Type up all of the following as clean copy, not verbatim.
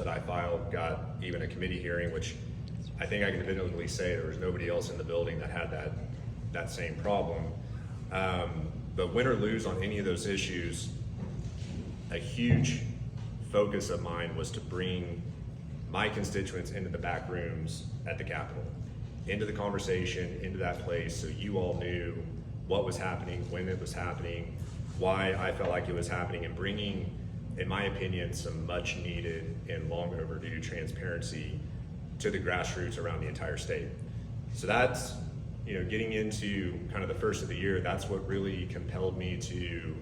that I filed got even a committee hearing, which I think I can definitively say there was nobody else in the building that had that same problem. But win or lose on any of those issues, a huge focus of mine was to bring my constituents into the back rooms at the Capitol, into the conversation, into that place, so you all knew what was happening, when it was happening, why I felt like it was happening, and bringing, in my opinion, some much needed and long overdue transparency to the grassroots around the entire state. So that's, getting into kind of the first of the year, that's what really compelled me to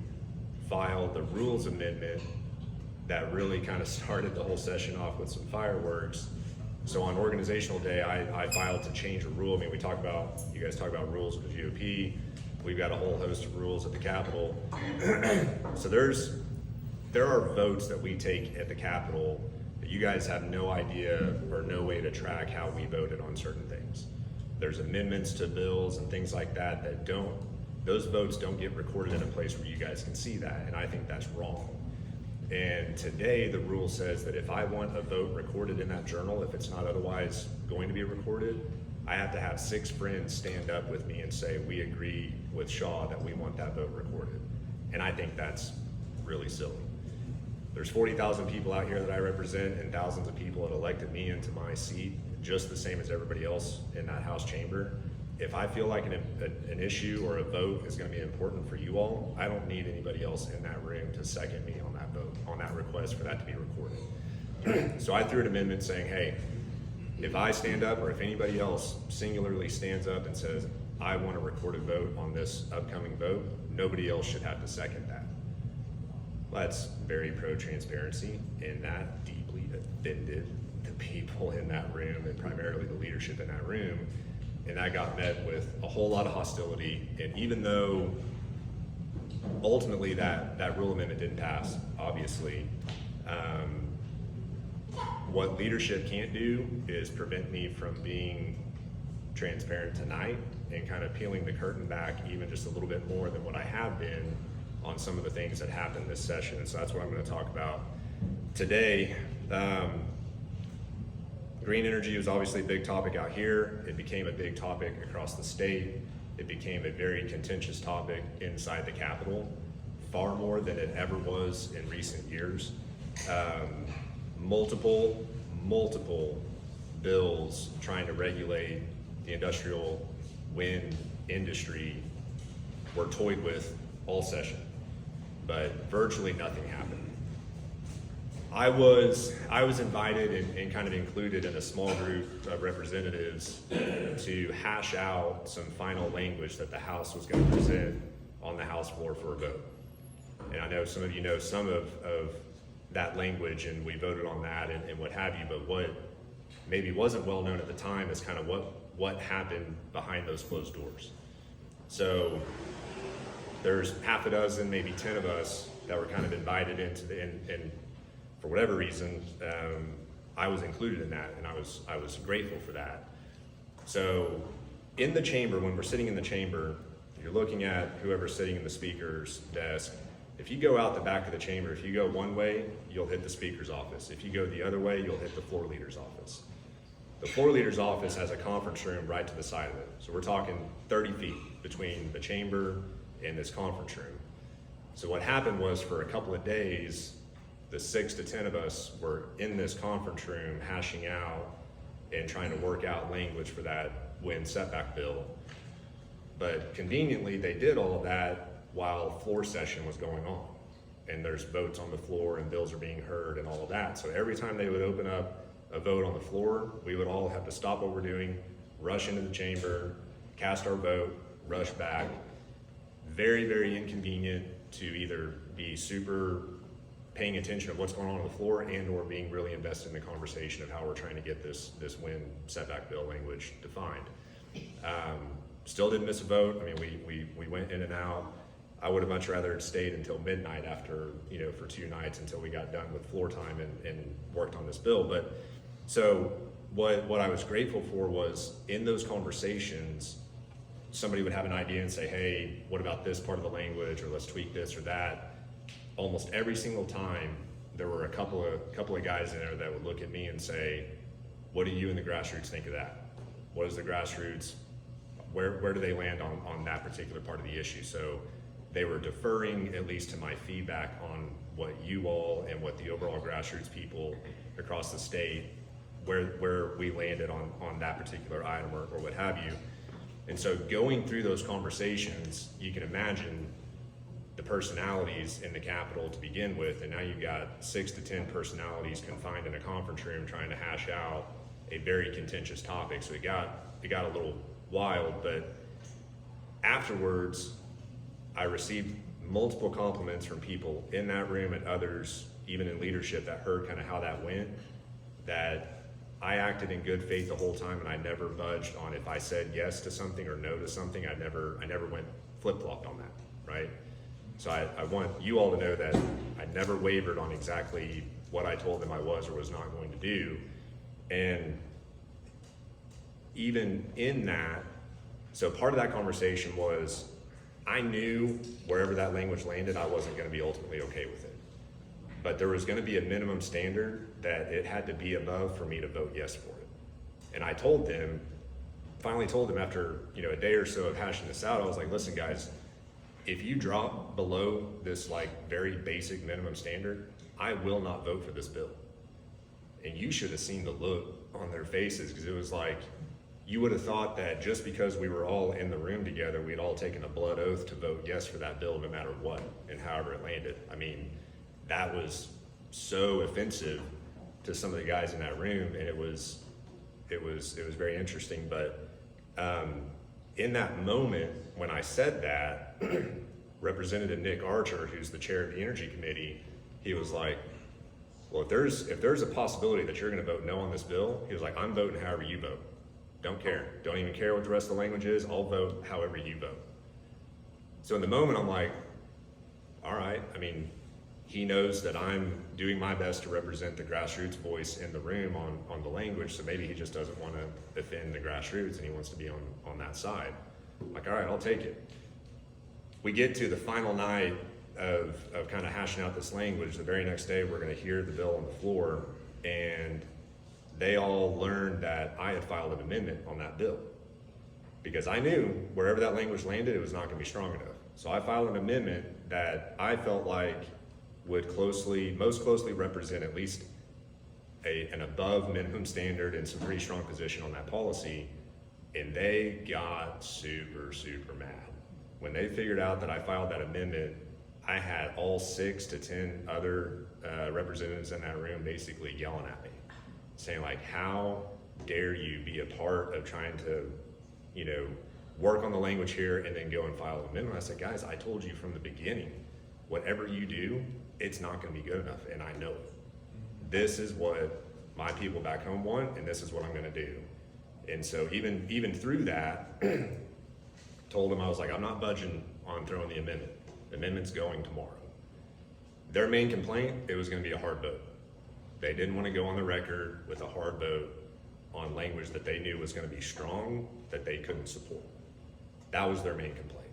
file the rules amendment that really kind of started the whole session off with some fireworks. So on organizational day, I filed to change a rule. I mean, you guys talk about rules with the GOP. We've got a whole host of rules at the Capitol. So there are votes that we take at the Capitol that you guys have no idea or no way to track how we voted on certain things. There's amendments to bills and things like that those votes don't get recorded in a place where you guys can see that, and I think that's wrong. And today the rule says that if I want a vote recorded in that journal, if it's not otherwise going to be recorded, I have to have 6 friends stand up with me and say, we agree with Shaw that we want that vote recorded. And I think that's really silly. There's 40,000 people out here that I represent, and thousands of people that elected me into my seat, just the same as everybody else in that House chamber. If I feel like an issue or a vote is going to be important for you all, I don't need anybody else in that room to second me on that vote, on that request for that to be recorded. So I threw an amendment saying, hey, if I stand up or if anybody else singularly stands up and says, I want a recorded vote on this upcoming vote, nobody else should have to second that. That's very pro-transparency, and that deeply offended the people in that room and primarily the leadership in that room. And that got met with a whole lot of hostility. And even though ultimately that rule amendment didn't pass, obviously, what leadership can't do is prevent me from being transparent tonight and kind of peeling the curtain back even just a little bit more than what I have been on some of the things that happened this session. And so that's what I'm going to talk about today. Green energy was obviously a big topic out here. It became a big topic across the state. It became a very contentious topic inside the Capitol, far more than it ever was in recent years. Multiple bills trying to regulate the industrial wind industry were toyed with all session, but virtually nothing happened. I was invited and kind of included in a small group of representatives to hash out some final language that the House was going to present on the House floor for a vote. And I know some of you know some of that language, and we voted on that and what have you, but what maybe wasn't well known at the time is kind of what happened behind those closed doors. So there's half a dozen, maybe 10 of us that were kind of invited into and for whatever reason, I was included in that, and I was grateful for that. So in the chamber, when we're sitting in the chamber, you're looking at whoever's sitting in the speaker's desk. If you go out the back of the chamber, if you go one way, you'll hit the speaker's office. If you go the other way, you'll hit the floor leader's office. The floor leader's office has a conference room right to the side of it. So we're talking 30 feet between the chamber and this conference room. So what happened was, for a couple of days, the 6 to 10 of us were in this conference room hashing out and trying to work out language for that wind setback bill. But conveniently, they did all of that while floor session was going on. And there's votes on the floor and bills are being heard and all of that. So every time they would open up a vote on the floor, we would all have to stop what we're doing, rush into the chamber, cast our vote, rush back. Very, very inconvenient to either be super paying attention of what's going on the floor and or being really invested in the conversation of how we're trying to get this wind setback bill language defined. Still didn't miss a vote. I mean, we went in and out. I would have much rather stayed until midnight after, for 2 nights until we got done with floor time and worked on this bill. But so what I was grateful for was, in those conversations, somebody would have an idea and say, hey, what about this part of the language, or let's tweak this or that. Almost every single time there were a couple of guys in there that would look at me and say, what do you and the grassroots think of that? What is the grassroots, where do they land on that particular part of the issue? So they were deferring at least to my feedback on what you all and what the overall grassroots people across the state, where we landed on that particular item or what have you. And so going through those conversations, you can imagine the personalities in the Capitol to begin with, and now you've got 6 to 10 personalities confined in a conference room trying to hash out a very contentious topic. So it got a little wild, but afterwards, I received multiple compliments from people in that room and others, even in leadership, that heard kind of how that went, that I acted in good faith the whole time, and I never budged on if I said yes to something or no to something. I never went flip-flopped on that, right? So I want you all to know that I never wavered on exactly what I told them I was or was not going to do. And even in that, so part of that conversation was, I knew wherever that language landed, I wasn't going to be ultimately okay with it. But there was going to be a minimum standard that it had to be above for me to vote yes for it. And I finally told them after a day or so of hashing this out, I was like, listen guys, if you drop below this like very basic minimum standard, I will not vote for this bill. And you should have seen the look on their faces, because it was like, you would have thought that just because we were all in the room together, we'd all taken a blood oath to vote yes for that bill no matter what and however it landed. I mean, that was so offensive to some of the guys in that room, and it was very interesting. But in that moment when I said that, Representative Nick Archer, who's the chair of the Energy Committee, he was like, well, if there's a possibility that you're going to vote no on this bill, he was like, I'm voting however you vote. Don't care. Don't even care what the rest of the language is. I'll vote however you vote. So in the moment, I'm like, all right. I mean, he knows that I'm doing my best to represent the grassroots voice in the room on the language, so maybe he just doesn't want to offend the grassroots and he wants to be on that side. I'm like, all right, I'll take it. We get to the final night of kind of hashing out this language. The very next day, we're going to hear the bill on the floor, and they all learned that I had filed an amendment on that bill, because I knew wherever that language landed, it was not going to be strong enough. So I filed an amendment that I felt like would most closely represent at least an above minimum standard and some pretty strong position on that policy. And they got super, super mad. When they figured out that I filed that amendment, I had all 6 to 10 other representatives in that room basically yelling at me, saying like, how dare you be a part of trying to, work on the language here and then go and file an amendment. I said, guys, I told you from the beginning, whatever you do, it's not going to be good enough, and I know it. This is what my people back home want, and this is what I'm going to do. And so even through that, told them, I was like, I'm not budging on throwing the amendment. The amendment's going tomorrow. Their main complaint, it was going to be a hard vote. They didn't want to go on the record with a hard vote on language that they knew was going to be strong, that they couldn't support. That was their main complaint,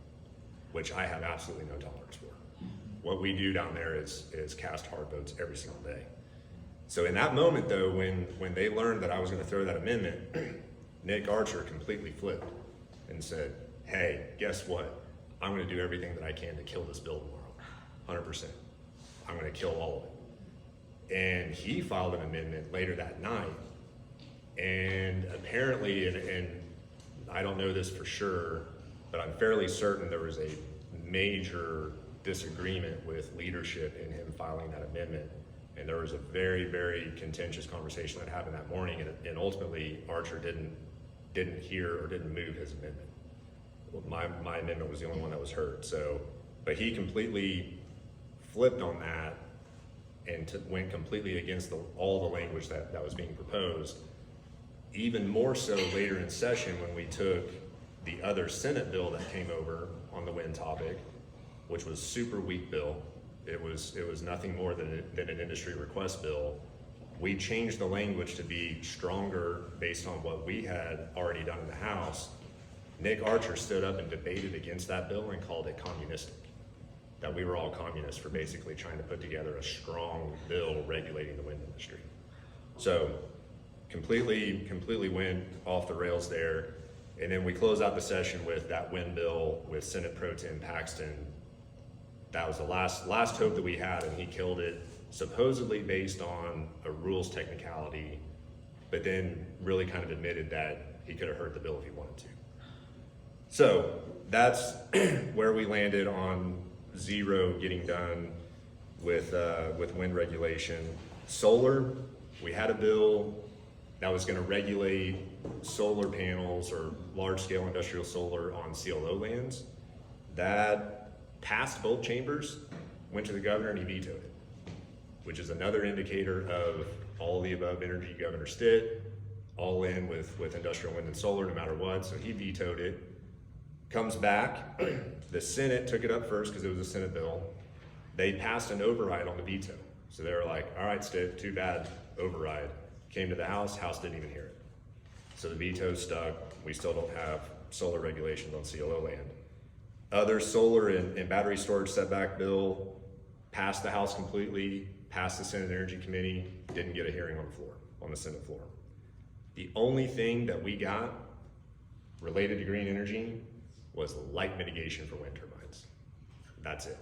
which I have absolutely no tolerance for. What we do down there is cast hard votes every single day. So in that moment though, when they learned that I was going to throw that amendment, Nick Archer completely flipped and said, hey, guess what? I'm going to do everything that I can to kill this bill tomorrow, 100%. I'm going to kill all of it. And he filed an amendment later that night. And apparently, and I don't know this for sure, but I'm fairly certain there was a major disagreement with leadership in him filing that amendment. And there was a very, very contentious conversation that happened that morning, and ultimately Archer didn't hear or didn't move his amendment. My amendment was the only one that was heard. So, but he completely flipped on that and went completely against all the language that was being proposed. Even more so later in session, when we took the other Senate bill that came over on the wind topic, which was super weak bill. It was nothing more than an industry request bill. We changed the language to be stronger based on what we had already done in the House. Nick Archer stood up and debated against that bill and called it communistic. that we were all communists for basically trying to put together a strong bill regulating the wind industry. So completely went off the rails there. And then we close out the session with that wind bill with Senate Pro Tem Paxton. That was the last hope that we had, and he killed it, supposedly based on a rules technicality, but then really kind of admitted that he could have hurt the bill if he wanted to. So that's where we landed on zero getting done with wind regulation. Solar, we had a bill that was going to regulate solar panels or large-scale industrial solar on CLO lands. That passed both chambers, went to the governor, and he vetoed it, which is another indicator of all the above energy Governor Stitt, all in with industrial wind and solar no matter what. So he vetoed it. Comes back, the Senate took it up first because it was a Senate bill. They passed an override on the veto. So they were like, all right, Stitt, too bad, override. Came to the House didn't even hear it. So the veto stuck. We still don't have solar regulations on CLO land. Other solar and battery storage setback bill passed the House completely, passed the Senate Energy Committee, didn't get a hearing on the floor, on the Senate floor. The only thing that we got related to green energy was light mitigation for wind turbines. That's it.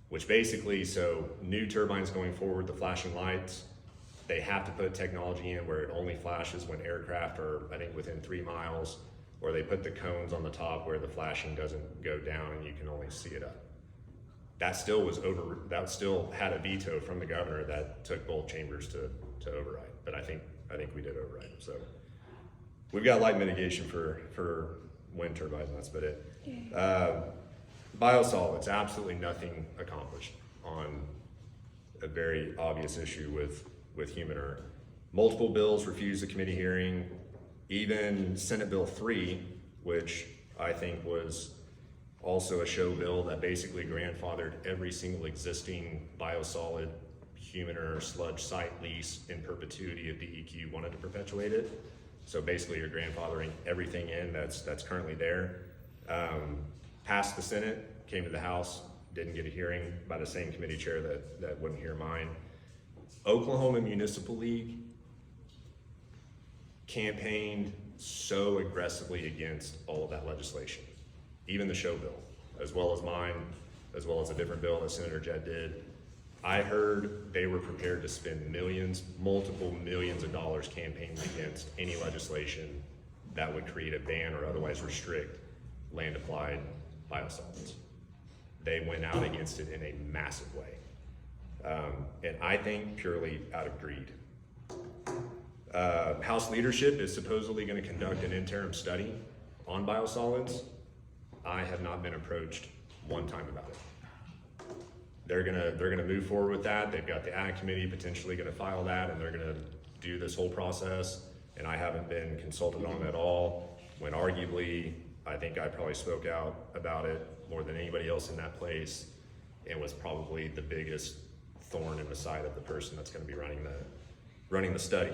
Which basically, so new turbines going forward, the flashing lights, they have to put technology in where it only flashes when aircraft are, I think, within 3 miles, or they put the cones on the top where the flashing doesn't go down and you can only see it up. That still had a veto from the governor that took both chambers to override. But I think we did override it. So we've got light mitigation for wind turbines, and that's about it. Biosolids, absolutely nothing accomplished on a very obvious issue with human error. Multiple bills refused a committee hearing. Even Senate Bill 3, which I think was also a show bill that basically grandfathered every single existing biosolid human error sludge site lease in perpetuity if DEQ wanted to perpetuate it. So basically you're grandfathering everything in that's currently there. Passed the Senate, came to the House, didn't get a hearing by the same committee chair that wouldn't hear mine. Oklahoma Municipal League campaigned so aggressively against all of that legislation, even the show bill, as well as mine, as well as a different bill that Senator Jett did. I heard they were prepared to spend millions, multiple millions of dollars campaigning against any legislation that would create a ban or otherwise restrict land applied biosolids. They went out against it in a massive way. And I think purely out of greed. House leadership is supposedly going to conduct an interim study on biosolids. I have not been approached one time about it. They're gonna move forward with that. They've got the Ag Committee potentially going to file that, and they're going to do this whole process. And I haven't been consulted on it at all. When arguably, I think I probably spoke out about it more than anybody else in that place, and was probably the biggest thorn in the side of the person that's going to be running the study.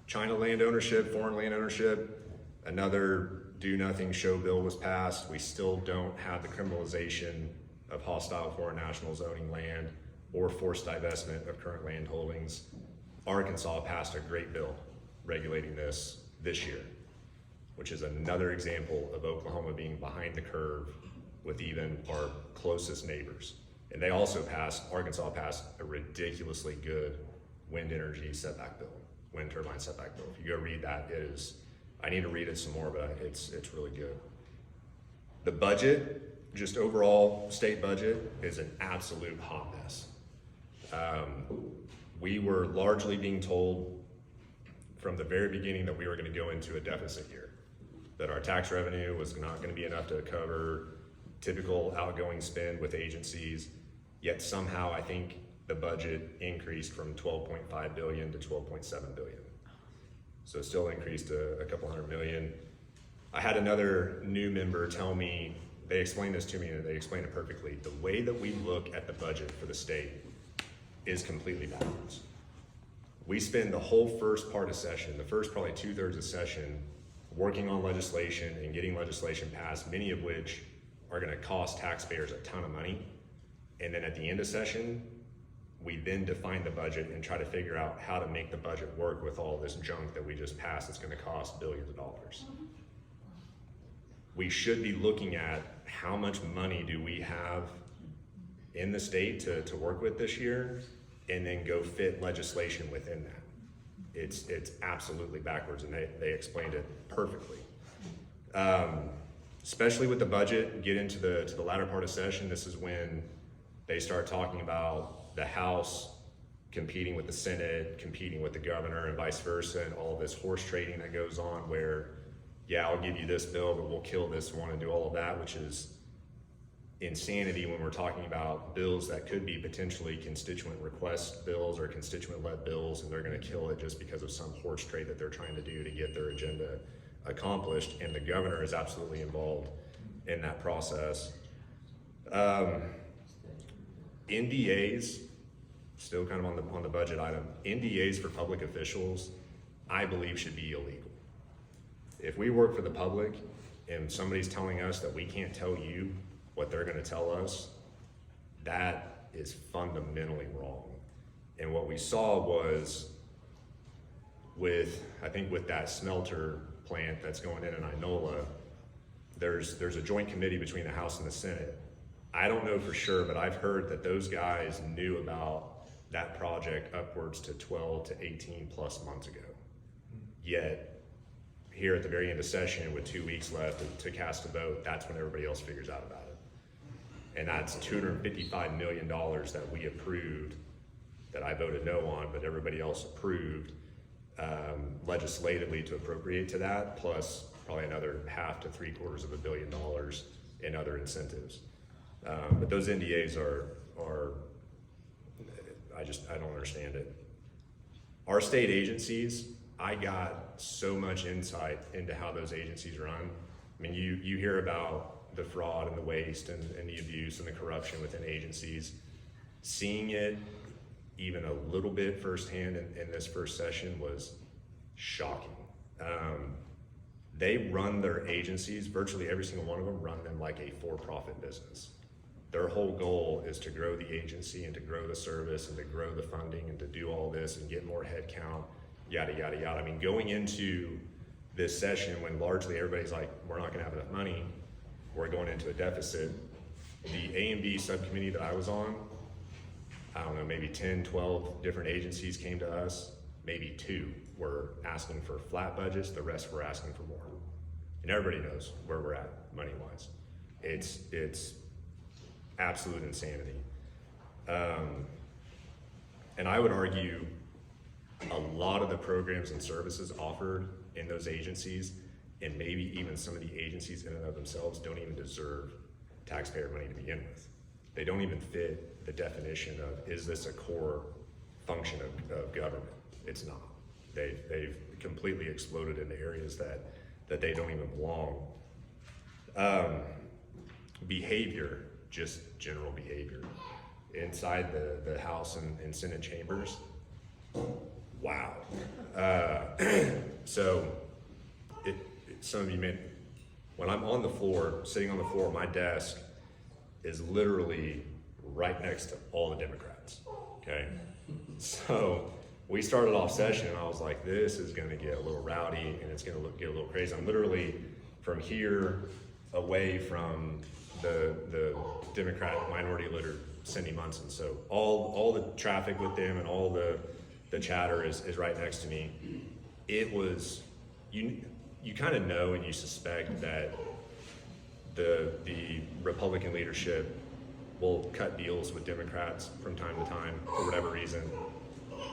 China land ownership, foreign land ownership, another do-nothing show bill was passed. We still don't have the criminalization of hostile foreign nationals owning land or forced divestment of current land holdings. Arkansas passed a great bill regulating this year, which is another example of Oklahoma being behind the curve with even our closest neighbors. And they also Arkansas passed a ridiculously good wind energy setback bill, wind turbine setback bill. If you go read that, I need to read it some more, but it's really good. The budget, just overall state budget, is an absolute hot mess. We were largely being told from the very beginning that we were going to go into a deficit year, that our tax revenue was not going to be enough to cover typical outgoing spend with agencies, yet somehow I think the budget increased from 12.5 billion to 12.7 billion. So it still increased a couple $100 million. I had another new member tell me, they explained this to me and they explained it perfectly. The way that we look at the budget for the state is completely backwards. We spend the whole first part of session, the first probably 2/3 of session, working on legislation and getting legislation passed, many of which are gonna cost taxpayers a ton of money. And then at the end of session, we then define the budget and try to figure out how to make the budget work with all this junk that we just passed that's gonna cost billions of dollars. We should be looking at how much money do we have in the state to work with this year, and then go fit legislation within that. It's absolutely backwards, and they explained it perfectly. Especially with the budget, get into the latter part of session, this is when they start talking about the House competing with the Senate, competing with the governor, and vice versa, and all this horse trading that goes on where, yeah, I'll give you this bill, but we'll kill this one and do all of that, which is insanity when we're talking about bills that could be potentially constituent request bills or constituent-led bills, and they're gonna kill it just because of some horse trade that they're trying to do to get their agenda accomplished, and the governor is absolutely involved in that process. NDAs, still kind of on the budget item, NDAs for public officials, I believe should be illegal. If we work for the public and somebody's telling us that we can't tell you what they're gonna tell us, that is fundamentally wrong. And what we saw was I think with that smelter plant that's going in Inola, there's a joint committee between the House and the Senate. I don't know for sure, but I've heard that those guys knew about that project upwards to 12 to 18 plus months ago. Yet, here at the very end of session with 2 weeks left to cast a vote, that's when everybody else figures out about it. And that's $255 million that we approved, that I voted no on, but everybody else approved legislatively to appropriate to that, plus probably another $500 to $750 million in other incentives. But those NDAs are I don't understand it. Our state agencies, I got so much insight into how those agencies run. I mean, you hear about the fraud and the waste and the abuse and the corruption within agencies. Seeing it even a little bit firsthand in this first session was shocking. They run their agencies, virtually every single one of them run them like a for-profit business. Their whole goal is to grow the agency and to grow the service and to grow the funding and to do all this and get more head count, yada, yada, yada. I mean, going into this session when largely everybody's like, we're not gonna have enough money, we're going into a deficit. The A&B subcommittee that I was on, I don't know, maybe 10, 12 different agencies came to us. Maybe 2 were asking for flat budgets, the rest were asking for more. And everybody knows where we're at money-wise. It's absolute insanity. And I would argue a lot of the programs and services offered in those agencies, and maybe even some of the agencies in and of themselves, don't even deserve taxpayer money to begin with. They don't even fit the definition of, is this a core function of government? It's not. They've completely exploded into areas that they don't even belong. Behavior, just general behavior. Inside the House and Senate chambers, wow. So, some of you may, when I'm on the floor, sitting on the floor, my desk is literally right next to all the Democrats, okay? So, we started off session and I was like, this is gonna get a little rowdy and it's gonna get a little crazy. I'm literally from here away from the Democrat minority leader, Cindy Munson. So all the traffic with them and all the chatter is right next to me. It was, you kind of know and you suspect that the Republican leadership will cut deals with Democrats from time to time for whatever reason.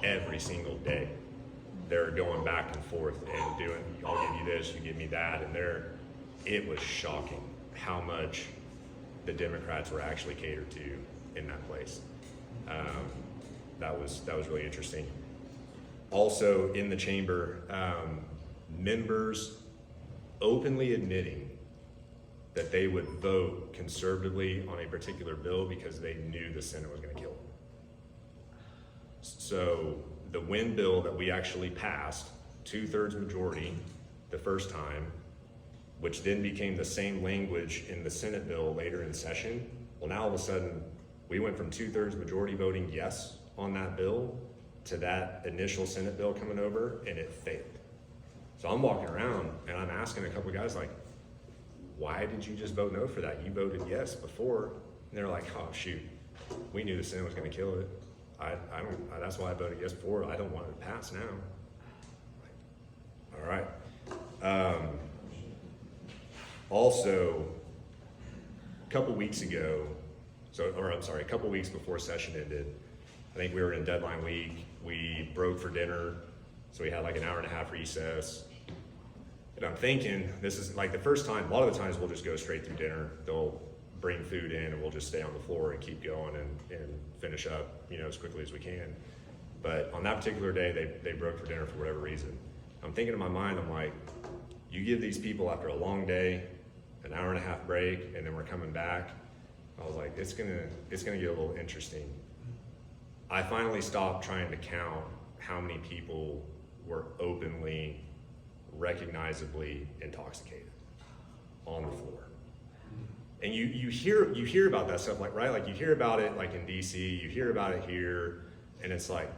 Every single day they're going back and forth and doing, I'll give you this, you give me that, and it was shocking how much the Democrats were actually catered to in that place. That was really interesting. Also in the chamber, members openly admitting that they would vote conservatively on a particular bill because they knew the Senate was going to kill them. So the wind bill that we actually passed, 2/3 majority the first time, which then became the same language in the Senate bill later in session. Well, now all of a sudden, we went from 2/3 majority voting yes on that bill to that initial Senate bill coming over, and it failed. So I'm walking around and I'm asking a couple of guys like, why did you just vote no for that? You voted yes before. And they're like, oh shoot, we knew the Senate was gonna kill it. That's why I voted yes before. I don't want it to pass now. All right. Also, a couple weeks before session ended, I think we were in deadline week. We broke for dinner, so we had like an hour and a half recess. And I'm thinking, this is like the first time, a lot of the times we'll just go straight through dinner. They'll bring food in and we'll just stay on the floor and keep going and finish up, as quickly as we can. But on that particular day, they broke for dinner for whatever reason. I'm thinking in my mind, I'm like, you give these people after a long day, an hour and a half break, and then we're coming back. I was like, it's gonna get a little interesting. I finally stopped trying to count how many people were openly, recognizably intoxicated on the floor. And you hear about that stuff, like, right? Like you hear about it like in DC, you hear about it here, and it's like,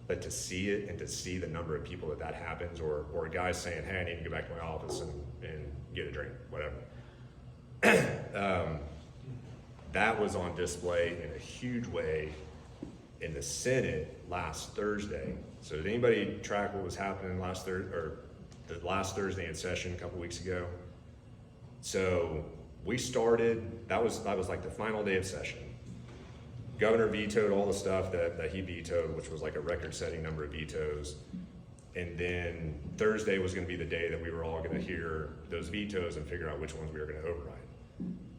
but to see it and to see the number of people that happens, or guys saying, hey, I need to go back to my office and get a drink, whatever. That was on display in a huge way in the Senate last Thursday. So did anybody track what was happening last Thursday in session a couple weeks ago? So we started, that was like the final day of session. Governor vetoed all the stuff that he vetoed, which was like a record-setting number of vetoes. And then Thursday was gonna be the day that we were all gonna hear those vetoes and figure out which ones we were gonna override.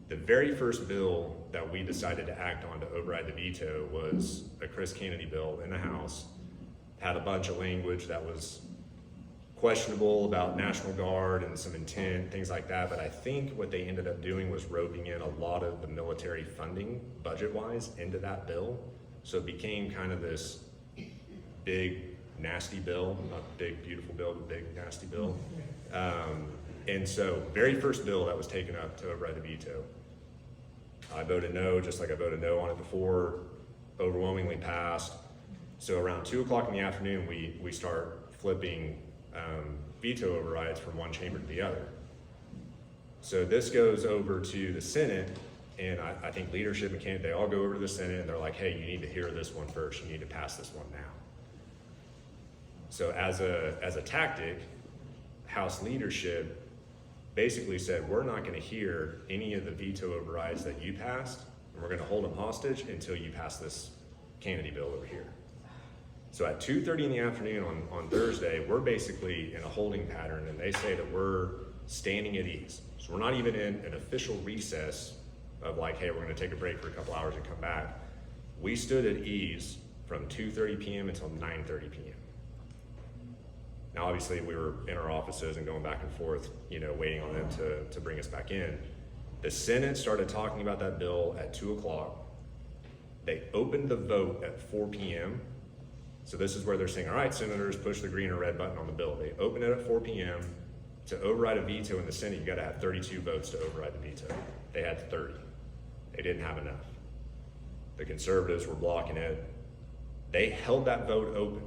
The very first bill that we decided to act on to override the veto was a Chris Kennedy bill in the House. Had a bunch of language that was questionable about National Guard and some intent, things like that. But I think what they ended up doing was roping in a lot of the military funding, budget-wise, into that bill. So it became kind of this big, nasty bill, not big, beautiful bill, but big, nasty bill. And so, very first bill that was taken up to override the veto, I voted no, just like I voted no on it before, overwhelmingly passed. So around 2 o'clock in the afternoon, we start flipping veto overrides from one chamber to the other. So this goes over to the Senate, and I think leadership and candidate, they all go over to the Senate and they're like, hey, you need to hear this one first, you need to pass this one now. So as a tactic, House leadership basically said, we're not gonna hear any of the veto overrides that you passed, and we're gonna hold them hostage until you pass this Kennedy bill over here. So at 2:30 in the afternoon on Thursday, we're basically in a holding pattern, and they say that we're standing at ease. So we're not even in an official recess of like, hey, we're gonna take a break for a couple hours and come back. We stood at ease from 2:30 p.m. until 9:30 p.m. Now, obviously, we were in our offices and going back and forth, waiting on them to bring us back in. The Senate started talking about that bill at 2 o'clock. They opened the vote at 4 p.m. So this is where they're saying, all right, senators, push the green or red button on the bill. They opened it at 4 p.m. To override a veto in the Senate, you gotta have 32 votes to override the veto. They had 30. They didn't have enough. The conservatives were blocking it. They held that vote open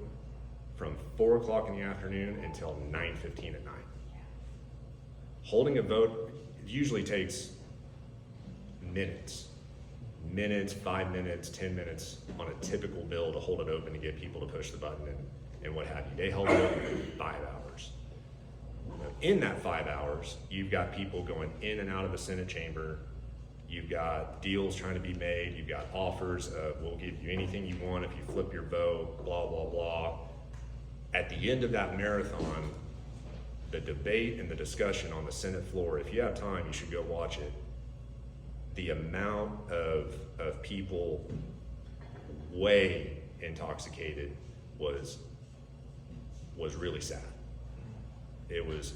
from 4 o'clock in the afternoon until 9:15 at night. Holding a vote usually takes minutes, 5 minutes, 10 minutes on a typical bill to hold it open to get people to push the button and what have you. They held it open for 5 hours. In that 5 hours, you've got people going in and out of the Senate chamber. You've got deals trying to be made. You've got offers of, we'll give you anything you want if you flip your vote, blah, blah, blah. At the end of that marathon, the debate and the discussion on the Senate floor, if you have time, you should go watch it. The amount of people way intoxicated was really sad. It was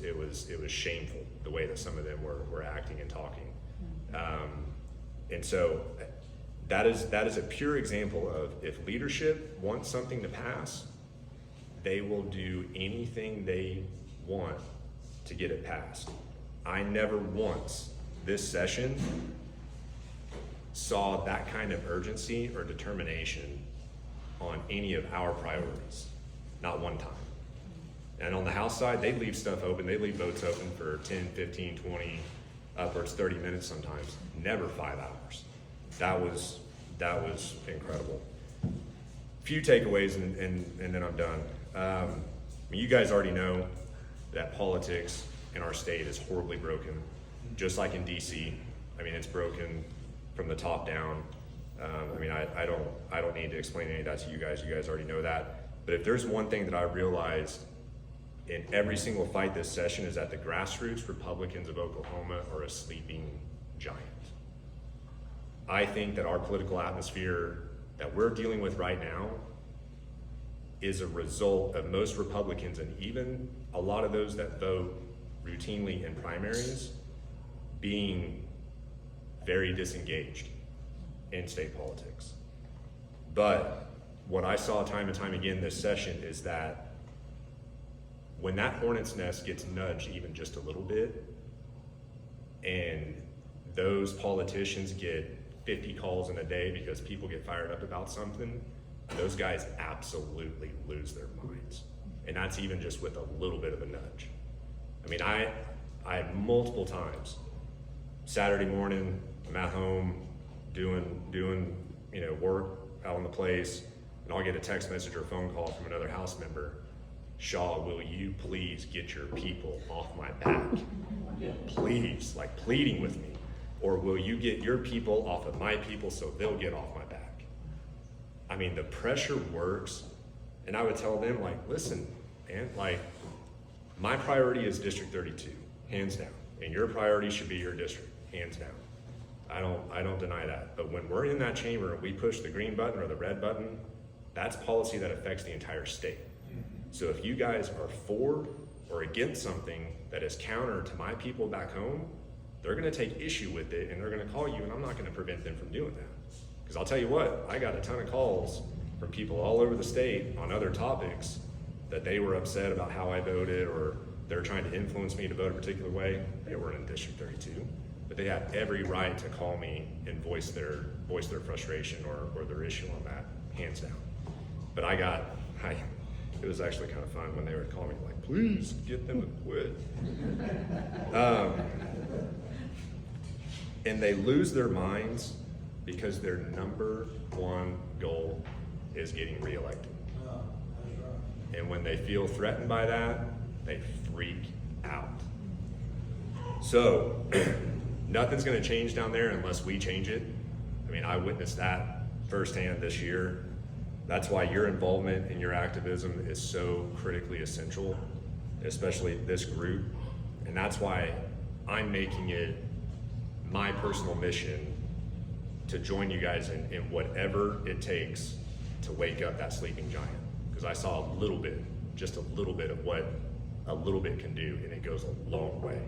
shameful the way that some of them were acting and talking. And so that is a pure example of, if leadership wants something to pass, they will do anything they want to get it passed. I never once this session saw that kind of urgency or determination on any of our priorities. Not one time. And on the House side, they leave stuff open. They leave votes open for 10, 15, 20, upwards 30 minutes sometimes. Never 5 hours. That was incredible. Few takeaways and then I'm done. You guys already know that politics in our state is horribly broken, just like in DC. I mean, it's broken from the top down. I don't need to explain any of that to you guys. You guys already know that. But if there's one thing that I realized in every single fight this session is that the grassroots Republicans of Oklahoma are a sleeping giant. I think that our political atmosphere that we're dealing with right now is a result of most Republicans and even a lot of those that vote routinely in primaries being very disengaged in state politics. But what I saw time and time again this session is that when that hornet's nest gets nudged even just a little bit, and those politicians get 50 calls in a day because people get fired up about something, those guys absolutely lose their minds. And that's even just with a little bit of a nudge. I mean, I multiple times, Saturday morning, I'm at home doing work out on the place, and I'll get a text message or a phone call from another House member. Shaw, will you please get your people off my back? Please, like pleading with me. Or will you get your people off of my people so they'll get off my back? I mean, the pressure works. And I would tell them, like, listen, man, like, my priority is District 32, hands down. And your priority should be your district, hands down. I don't deny that. But when we're in that chamber and we push the green button or the red button, that's policy that affects the entire state. So if you guys are for or against something that is counter to my people back home, they're gonna take issue with it and they're gonna call you, and I'm not gonna prevent them from doing that. Because I'll tell you what, I got a ton of calls from people all over the state on other topics that they were upset about how I voted, or they're trying to influence me to vote a particular way. They weren't in District 32, but they had every right to call me and voice their frustration or their issue on that, hands down. But it was actually kind of fun when they would call me like, please get them to quit. And they lose their minds because their number one goal is getting reelected. And when they feel threatened by that, they freak out. So nothing's gonna change down there unless we change it. I mean, I witnessed that firsthand this year. That's why your involvement and your activism is so critically essential, especially this group. And that's why I'm making it my personal mission to join you guys in whatever it takes to wake up that sleeping giant. Because I saw a little bit, just a little bit of what a little bit can do, and it goes a long way.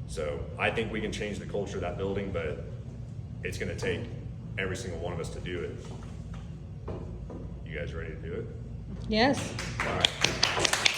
So I think we can change the culture of that building, but it's gonna take every single one of us to do it. You guys ready to do it? Yes. All right.